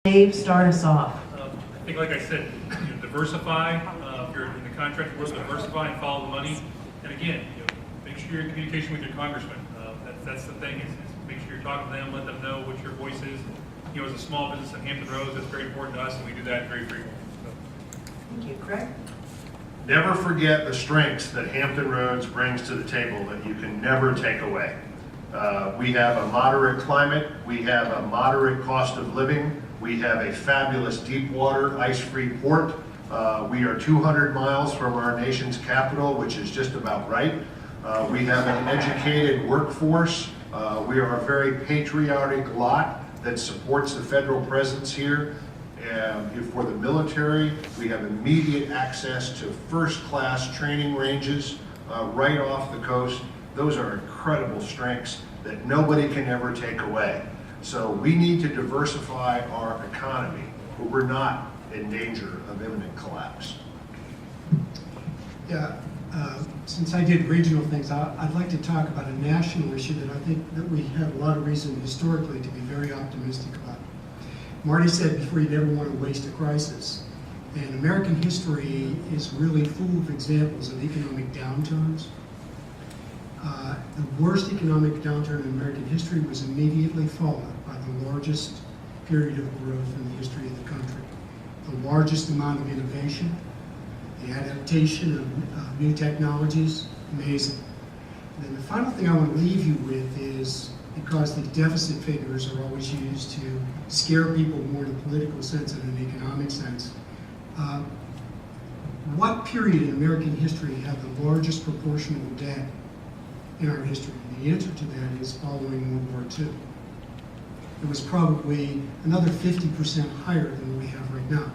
Dave, start us off. I think, like I said, diversify. If you're in the contract world, diversify and follow the money. And again, make sure you're in communication with your congressman. That's the thing is make sure you're talking to them, let them know what your voice is. As a small business in Hampton Roads, that's very important to us, and we do that very frequently. Thank you, Craig. Never forget the strengths that Hampton Roads brings to the table that you can never take away. We have a moderate climate, we have a moderate cost of living, we have a fabulous deep water, ice-free port. We are 200 miles from our nation's capital, which is just about right. We have an educated workforce. We are a very patriotic lot that supports the federal presence here. For the military, we have immediate access to first-class training ranges right off the coast. Those are incredible strengths that nobody can ever take away. So we need to diversify our economy, but we're not in danger of imminent collapse. Yeah, since I did regional things, I'd like to talk about a national issue that I think that we have a lot of reason historically to be very optimistic about. Marty said before, you never want to waste a crisis. And American history is really full of examples of economic downturns. The worst economic downturn in American history was immediately followed by the largest period of growth in the history of the country. The largest amount of innovation, the adaptation of new technologies, amazing. And then the final thing I want to leave you with is, because the deficit figures are always used to scare people more in a political sense than an economic sense, what period in American history had the largest proportional debt in our history? And the answer to that is following World War II. It was probably another 50% higher than we have right now.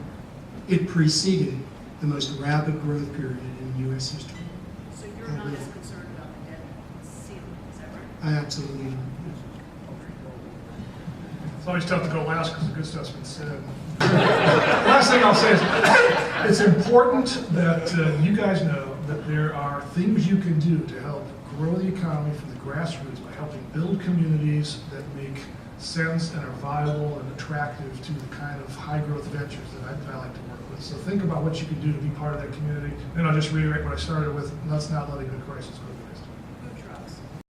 It preceded the most rapid growth period in U.S. history. So you're not as concerned about the debt ceiling, is that right? I absolutely am. It's always tough to go last because the good stuff's been said. Last thing I'll say is, it's important that you guys know that there are things you can do to help grow the economy from the grassroots by helping build communities that make sense and are viable and attractive to the kind of high-growth ventures that I like to work with. So think about what you can do to be part of that community. And I'll just reiterate what I started with: let's not let a good crisis go to